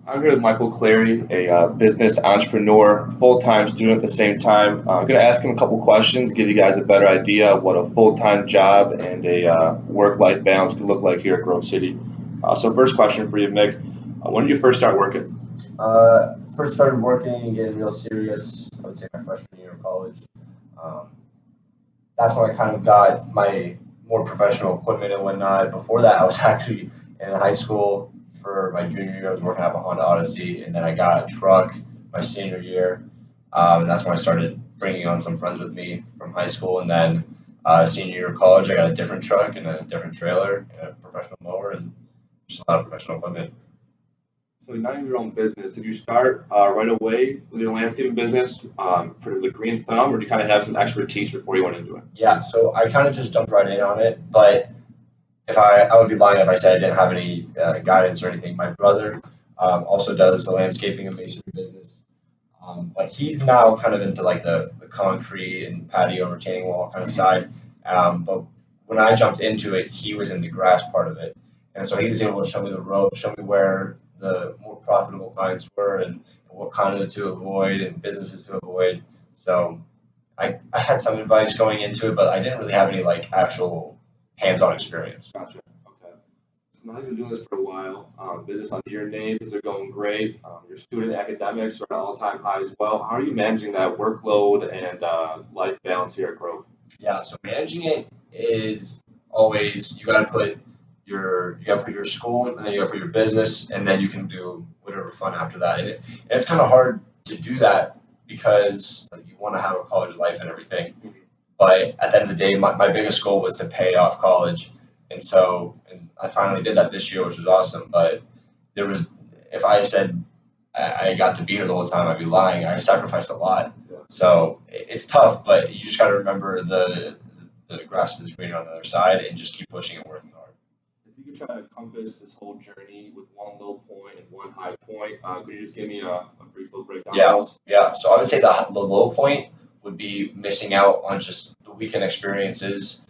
I'm here with Michael Clary, a business entrepreneur, full-time student at the same time. I'm going to ask him a couple questions, give you guys a better idea of what a full-time job and a work-life balance could look like here at Grove City. So first question for you, Mick. When did you first start working? First started working and getting real serious, I would say my freshman year of college. Um, that's when I kind of got my more professional equipment and whatnot. Before that, I was actually in high school for my junior year. I was working at a Honda Odyssey, and then I got a truck my senior year. And that's when I started bringing on some friends with me from high school. And then senior year of college, I got a different truck and a different trailer and a professional mower and just a lot of professional equipment. So now you have your own business. Did you start right away with your landscaping business for the green thumb, or did you kind of have some expertise before you went into it? Yeah, so I kind of just jumped right in on it, but if I would be lying if I said I didn't have any guidance or anything. My brother also does the landscaping and masonry business, but he's now kind of into like the concrete and patio and retaining wall kind of side. But when I jumped into it, he was in the grass part of it, and so he was able to show me the road, show me where the more profitable clients were, and what kind of to avoid and businesses to avoid. So I had some advice going into it, but I didn't really have any like actual hands-on experience. Gotcha. Okay. So now you've been doing this for a while. Business under your name, things are going great. Your student academics are at all-time high as well. How are you managing that workload and life balance here at Grove? Yeah, so managing it is always you gotta put your school and then you gotta put your business and then you can do whatever fun after that. And it's kind of hard to do that because like, you want to have a college life and everything. But at the end of the day, my biggest goal was to pay off college, and I finally did that this year, which was awesome. But there was if I said I got to be here the whole time, I'd be lying. I sacrificed a lot. Yeah. So it's tough, but you just got to remember the grass is greener on the other side, and just keep pushing and working hard. If you could try to compass this whole journey with one low point and one high point, could you just give me a brief little breakdown of Yeah, those? yeah. So I would say the low point would be missing out on just the weekend experiences,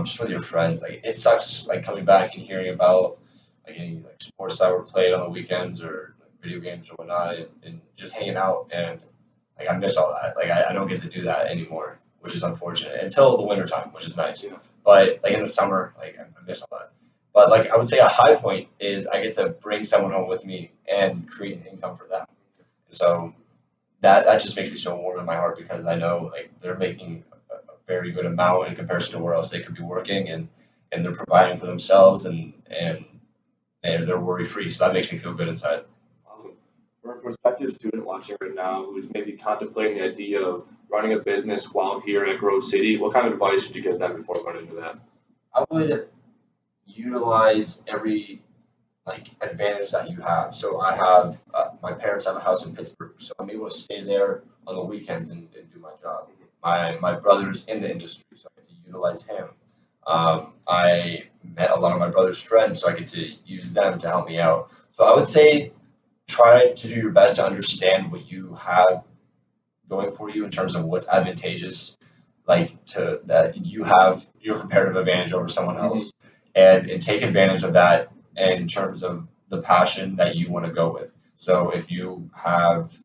just with your friends. Like it sucks, like coming back and hearing about like any like sports that were played on the weekends or like, video games or whatnot, and just hanging out. And like I miss all that. Like I don't get to do that anymore, which is unfortunate until the winter time, which is nice. Yeah. But like in the summer, like I miss all that. But like I would say a high point is I get to bring someone home with me and create an income for them. So that just makes me so warm in my heart because I know like they're making a very good amount in comparison to where else they could be working, and they're providing for themselves, and they're worry free. So that makes me feel good inside. Awesome. For a prospective student watching right now who's maybe contemplating the idea of running a business while here at Grove City, what kind of advice would you give them before going into that? I would utilize every like advantage that you have. So I have my parents have a house in Pittsburgh, so I'm able to stay there on the weekends and do my job. My brother's in the industry, so I get to utilize him. I met a lot of my brother's friends, so I get to use them to help me out. So I would say try to do your best to understand what you have going for you in terms of what's advantageous, like to that you have your comparative advantage over someone else, and take advantage of that in terms of the passion that you want to go with. So if you have,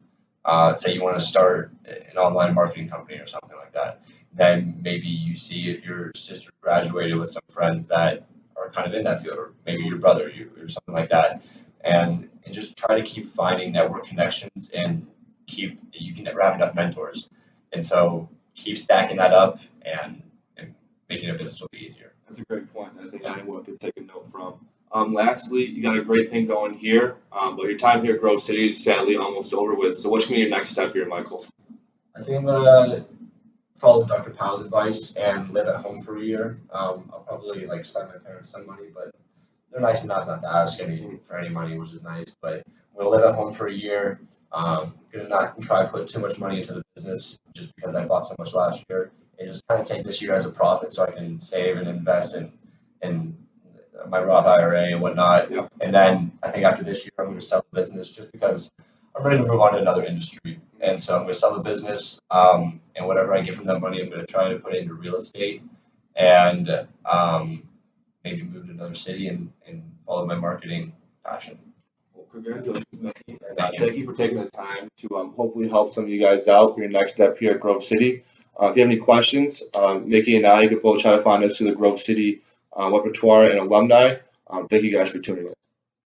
say, you want to start an online marketing company or something like that, then maybe you see if your sister graduated with some friends that are kind of in that field, or maybe your brother, or something like that, and just try to keep finding network connections and keep you can never have enough mentors, and so keep stacking that up and making a business will be easier. That's a great point. I think anyone could take a note from. Lastly, you got a great thing going here, but your time here at Grove City is sadly almost over with. So what's going to be your next step here, Michael? I think I'm gonna follow Dr. Powell's advice and live at home for a year. I'll probably like send my parents some money, but they're nice enough not to ask any for any money, which is nice. But I'm gonna live at home for a year. Gonna not try to put too much money into the business just because I bought so much last year, and just kind of take this year as a profit so I can save and invest in my Roth IRA and whatnot. Yeah. And then I think after this year, I'm going to sell the business just because I'm ready to move on to another industry. And so I'm going to sell the business, and whatever I get from that money, I'm going to try to put it into real estate and maybe move to another city and follow my marketing passion. Well, Congratulations, Mickey. And thank you for taking the time to hopefully help some of you guys out for your next step here at Grove City. If you have any questions, Mickey and I, you can both try to find us through the Grove City repertoire and alumni. Thank you guys for tuning in.